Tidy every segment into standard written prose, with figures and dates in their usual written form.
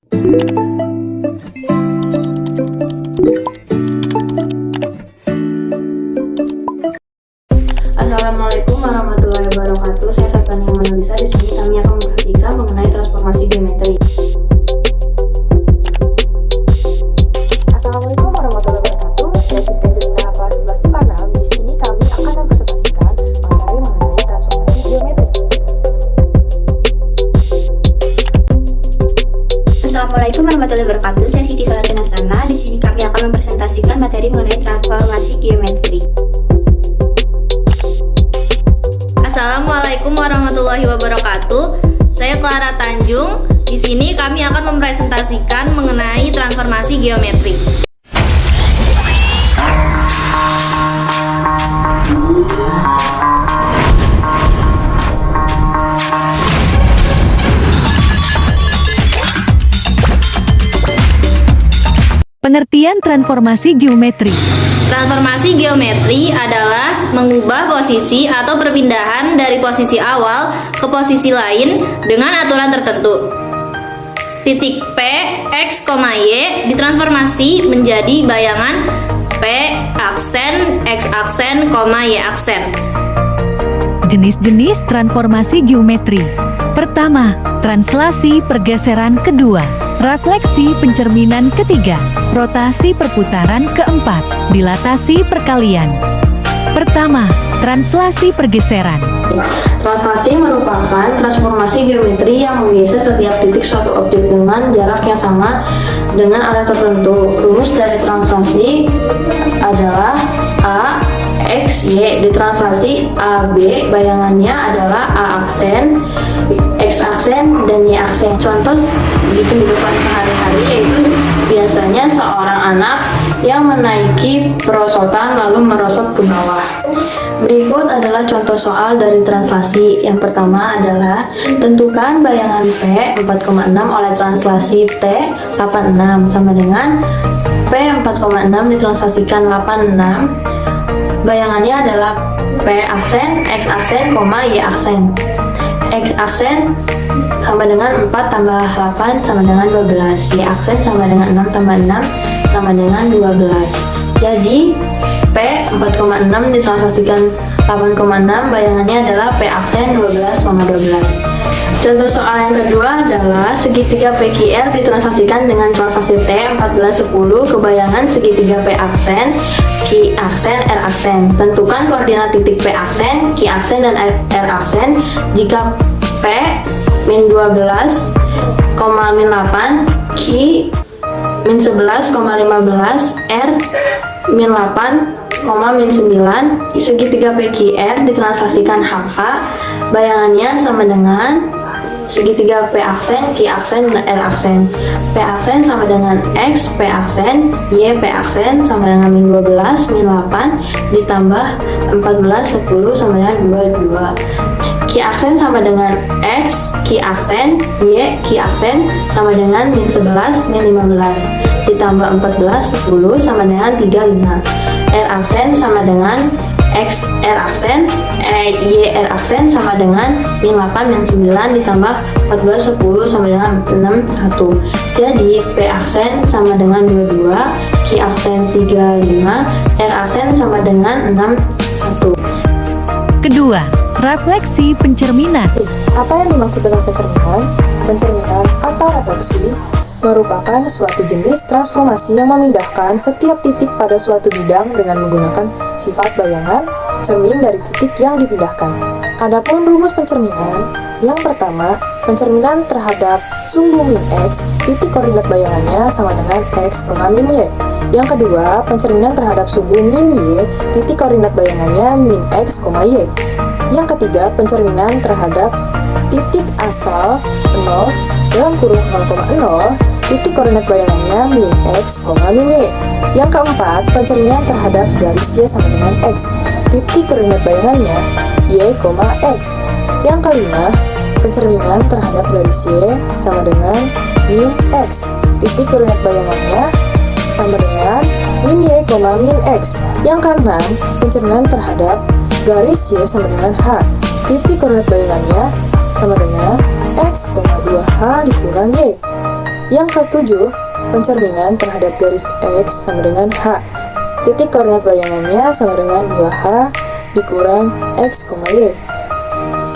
Assalamualaikum warahmatullahi wabarakatuh. Saya Saftani Manalisa. Di sini kami akan memperhatikan mengenai transformasi geometri. Assalamualaikum warahmatullahi wabarakatuh. Saya Siska Jelina kelas 11 IPA 6. Di sini kami akan mempresentasikan materi mengenai transformasi geometri. Assalamualaikum warahmatullahi wabarakatuh. Saya Siti Salatina Sana. Di sini kami akan mempresentasikan materi mengenai transformasi geometri. Assalamualaikum warahmatullahi wabarakatuh. Saya Clara Tanjung. Di sini kami akan mempresentasikan mengenai transformasi geometri. Pengertian transformasi geometri. Transformasi geometri adalah mengubah posisi atau perpindahan dari posisi awal ke posisi lain dengan aturan tertentu. Titik P, X, Y ditransformasi menjadi bayangan P aksen, X aksen, Y aksen. Jenis-jenis transformasi geometri. Pertama, translasi pergeseran. Kedua, refleksi pencerminan. Ketiga, rotasi perputaran. Keempat, dilatasi perkalian. Pertama, translasi pergeseran. Translasi merupakan transformasi geometri yang menggeser setiap titik suatu objek dengan jarak yang sama dengan arah tertentu. Rumus dari translasi adalah A, X, Y. Ditranslasi A, B, bayangannya adalah A aksen, X aksen, dan Y aksen. Contoh di kehidupan sehari-hari yaitu biasanya seorang anak yang menaiki perosotan lalu merosot ke bawah. Berikut adalah contoh soal dari translasi. Yang pertama adalah tentukan bayangan P 4,6 oleh translasi T 86 sama dengan P 4,6 ditranslasikan 86. Bayangannya adalah P aksen, X aksen, Y aksen. X aksen sama dengan 4 tambah 8 sama dengan 12. Y aksen sama dengan 6 tambah 6 sama dengan 12. Jadi P 4,6 ditranslasikan 8,6, bayangannya adalah P aksen 12,12. Contoh soal yang kedua adalah segitiga PQR ditranslasikan dengan translasi T 1410 ke bayangan segitiga P aksen, Q aksen, R aksen. Tentukan koordinat titik P aksen, Q aksen, dan R aksen jika P min 12, min 8, Q min 11,15, R min 8, min 9. Segitiga PQR ditranslasikan HK, bayangannya sama dengan segitiga P aksen, Q aksen, dan R aksen. P aksen sama dengan X, P aksen, Y, P aksen sama dengan min 12, min 8 ditambah 14, 10 sama dengan 22. Q aksen sama dengan X, Q aksen, Y, Q aksen sama dengan min 11, min 15 ditambah 14, 10 sama dengan 35. R aksen sama dengan X, R aksen, Y, R aksen sama dengan min 8, min 9 ditambah 14, 10 sama dengan 6, 1. Jadi P aksen sama dengan 22, Q aksen 35, R aksen sama dengan 6, 1. Kedua, refleksi pencerminan. Apa yang dimaksud dengan pencerminan? Pencerminan atau refleksi merupakan suatu jenis transformasi yang memindahkan setiap titik pada suatu bidang dengan menggunakan sifat bayangan cermin dari titik yang dipindahkan. Adapun rumus pencerminan, yang pertama, pencerminan terhadap sumbu min X, titik koordinat bayangannya sama dengan X, min Y. Yang kedua, pencerminan terhadap sumbu min Y, titik koordinat bayangannya min X, Y. Yang ketiga, pencerminan terhadap titik asal 0 dalam kurung 0,0, titik koordinat bayangannya min X, min Y. Yang keempat, pencerminan terhadap garis Y sama dengan X, titik koordinat bayangannya Y, X. Yang kelima, pencerminan terhadap garis Y sama dengan min X, titik koordinat bayangannya sama dengan min Y, min X. Yang keenam, pencerminan terhadap garis Y sama dengan H, titik koordinat bayangannya sama dengan X, 2H dikurang Y. Yang ketujuh, pencerminan terhadap garis X sama dengan H. Titik koordinat bayangannya sama dengan 2H dikurang X, Y.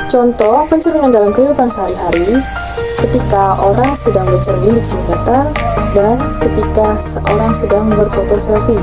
Contoh pencerminan dalam kehidupan sehari-hari ketika orang sedang bercermin di cermin datar dan ketika seorang sedang berfoto selfie.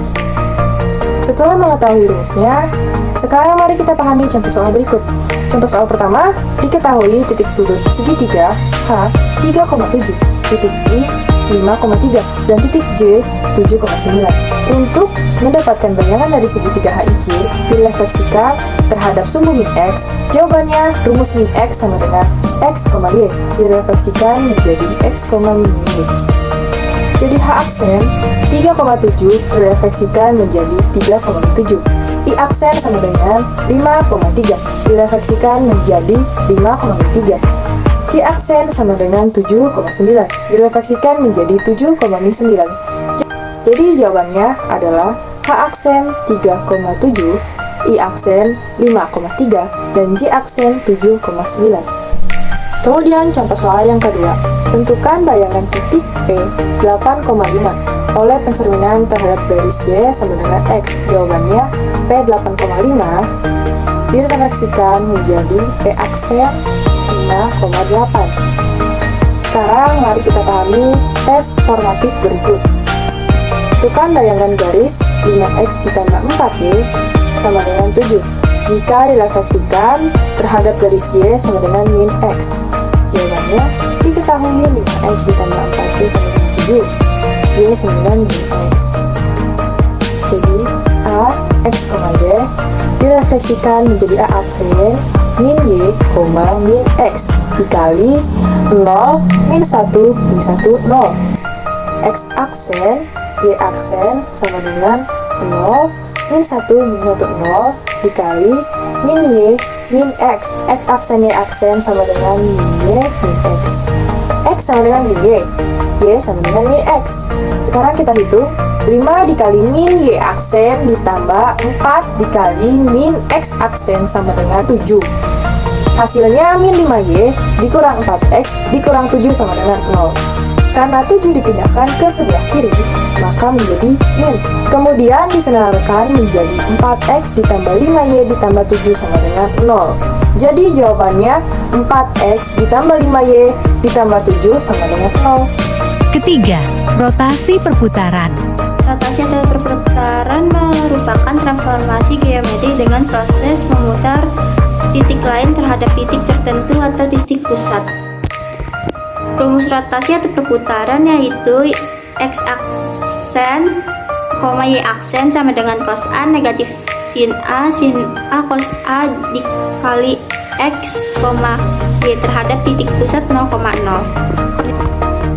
Setelah mengetahui rumusnya, sekarang mari kita pahami contoh soal berikut. Contoh soal pertama, diketahui titik sudut segitiga H 3,7, titik I 5,3, dan titik J 7,9. Untuk mendapatkan bayangan dari segitiga HIJ direfleksikan terhadap sumbu min X, jawabannya rumus min X sama dengan X, Y direfleksikan menjadi X, min Y. Jadi H aksen 3,7 direfleksikan menjadi 3,7. I aksen sama dengan 5,3 direfleksikan menjadi 5,3. C aksen sama dengan 7,9 direfleksikan menjadi 7,9. Jadi jawabannya adalah H aksen 3,7, I aksen 5,3, dan J aksen 7,9. Kemudian contoh soal yang kedua, tentukan bayangan titik P 8,5 oleh pencerminan terhadap garis Y sama dengan X. Jawabannya P 8,5 direfleksikan menjadi P aksen 5,8. Sekarang mari kita pahami tes formatif berikut. Tentukan bayangan garis 5X ditambah 4Y sama dengan 7 jika direfleksikan terhadap garis Y sama dengan min X. Jawabannya diketahui 5X ditambah 4Y sama dengan 7, Y sama dengan min X. Jadi A, X, Y direfleksikan menjadi A aksen min Y, min X dikali 0, min 1, min 1, 0. X aksen, Y aksen sama dengan 0, min 1, min 1, 0 dikali min Y, min X. X aksen, Y aksen sama dengan min Y, min X. X sama dengan min Y sama dengan min X. Sekarang kita hitung 5 dikali min Y aksen ditambah 4 dikali min X aksen sama dengan 7. Hasilnya min 5Y dikurang 4X dikurang 7 sama dengan 0. Karena 7 dipindahkan ke sebelah kiri, maka menjadi min. Kemudian disenarkan menjadi 4X ditambah 5Y ditambah 7 sama dengan 0. Jadi jawabannya 4X ditambah 5Y ditambah 7 sama dengan 0. Ketiga, rotasi perputaran. Rotasi atau perputaran merupakan transformasi geometri dengan proses memutar titik lain terhadap titik tertentu atau titik pusat. Rumus rotasi atau perputaran yaitu X aksen, Y aksen sama dengan cos A negatif sin A cos A dikali X, Y terhadap titik pusat 0,0.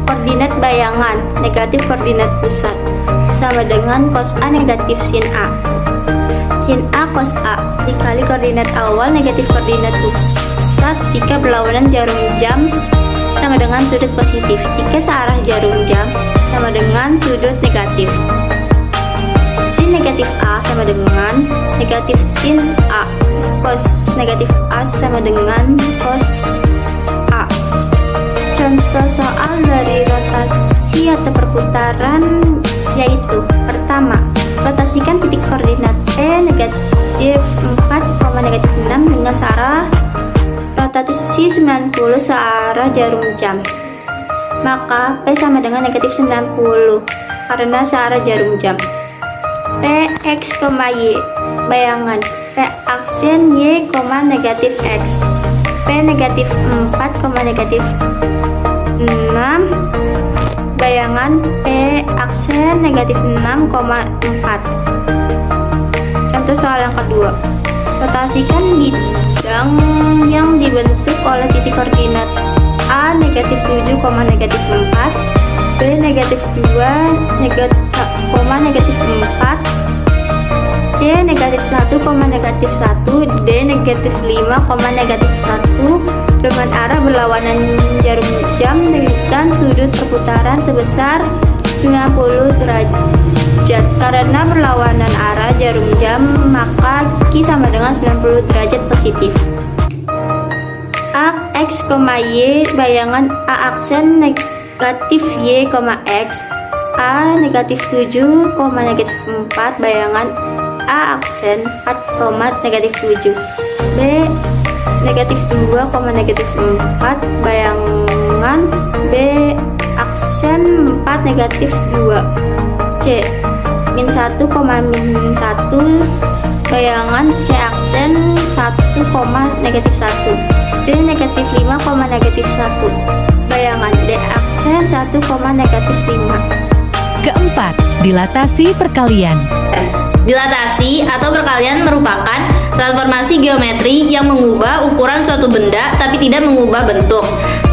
Koordinat bayangan negatif koordinat pusat sama dengan cos A negatif sin A. Sin A cos A dikali koordinat awal negatif koordinat pusat jika berlawanan jarum jam sama dengan sudut positif jika searah jarum jam sama dengan sudut negatif. Sin negatif A sama dengan negatif sin A. Cos negatif A sama dengan cos A. Contoh soal dari rotasi atau perputaran yaitu pertama, rotasikan titik koordinat P negatif 4, negatif 6 dengan searah rotasi 90 searah jarum jam. Maka P sama dengan negatif 90 karena searah jarum jam. P, X, Y. Bayangan P aksen Y, negatif X. P negatif 4, negatif 6. Bayangan P aksen negatif 6,4. Contoh soal yang kedua. Rotasikan bidang yang dibentuk oleh titik koordinat A negatif 7, negatif 4, B negatif 2, negatif 4, C negatif 1, negatif 1, D negatif 5, negatif 1 dengan arah berlawanan jarum jam dan sudut perputaran sebesar 90 derajat. Karena berlawanan arah jarum jam, maka Q sama dengan 90 derajat positif. A, X, Y, bayangan A aksen negatif Y, X, A negatif 7, negatif 4, bayangan A aksen 4, negatif 7, B negatif 2, negatif 4, bayangan B aksen 4, negatif 2, C min 1, min 1, bayangan C aksen 1, negatif 1, D negatif 5, negatif 1, bayangan D aksen 1, negatif 5. Keempat, dilatasi perkalian. Dilatasi atau perkalian merupakan transformasi geometri yang mengubah ukuran suatu benda tapi tidak mengubah bentuk.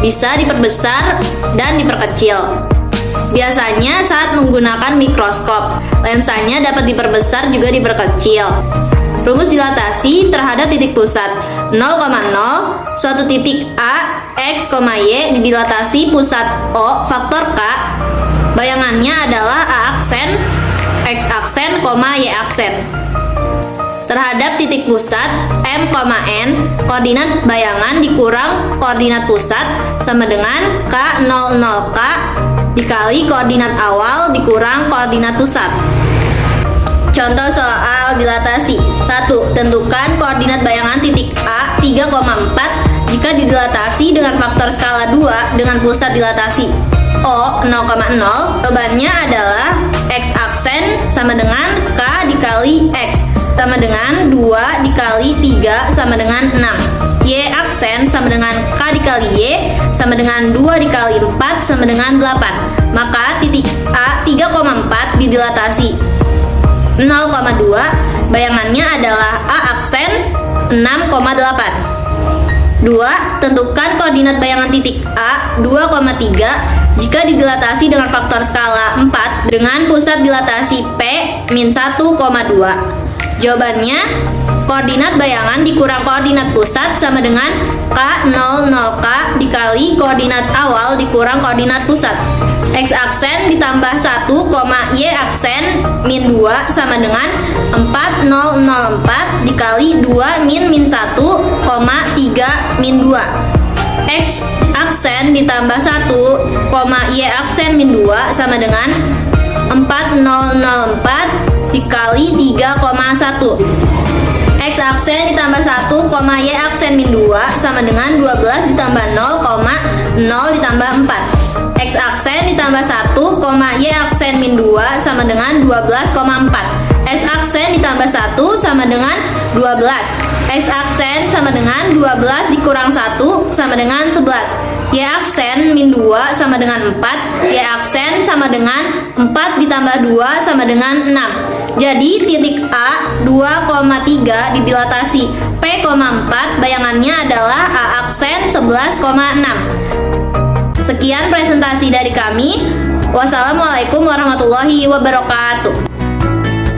Bisa diperbesar dan diperkecil. Biasanya saat menggunakan mikroskop, lensanya dapat diperbesar juga diperkecil. Rumus dilatasi terhadap titik pusat 0,0, suatu titik A, X, Y didilatasi pusat O faktor K. Bayangannya adalah A aksen, X aksen, Y aksen. Terhadap titik pusat M, N, koordinat bayangan dikurang koordinat pusat sama dengan K00K dikali koordinat awal dikurang koordinat pusat. Contoh soal dilatasi. 1. Tentukan koordinat bayangan titik A 3,4 jika didilatasi dengan faktor skala 2 dengan pusat dilatasi O 0,0. Jawabannya adalah X aksen sama dengan K dikali X sama dengan 2 dikali 3 sama dengan 6. Y aksen sama dengan K dikali Y sama dengan 2 dikali 4 sama dengan 8. Maka titik A 3,4 didilatasi 0,2, bayangannya adalah A aksen 6,8. 2. Tentukan koordinat bayangan titik A 2,3 jika didilatasi dengan faktor skala 4 dengan pusat dilatasi P min 1,2. Jawabannya, koordinat bayangan dikurang koordinat pusat sama dengan K00K dikali koordinat awal dikurang koordinat pusat. X aksen ditambah 1, Y aksen min 2 sama dengan 4004 dikali 2 min 1, 3 min 2. X aksen ditambah 1, Y aksen min 2 sama dengan 4004 dikali 3,1. X aksen ditambah 1, Y aksen min 2 sama dengan 12 ditambah 0, ditambah 4. X aksen ditambah 1, Y aksen min 2 sama dengan 12,4. X aksen ditambah 1 sama dengan 12. X aksen sama dengan 12 dikurang 1 sama dengan 11. Y aksen min 2 sama dengan 4. Y aksen sama dengan 4 ditambah 2 sama dengan 6. Jadi titik A 2,3 didilatasi P,4, bayangannya adalah A aksen 11,6. Sekian presentasi dari kami. Wassalamualaikum warahmatullahi wabarakatuh.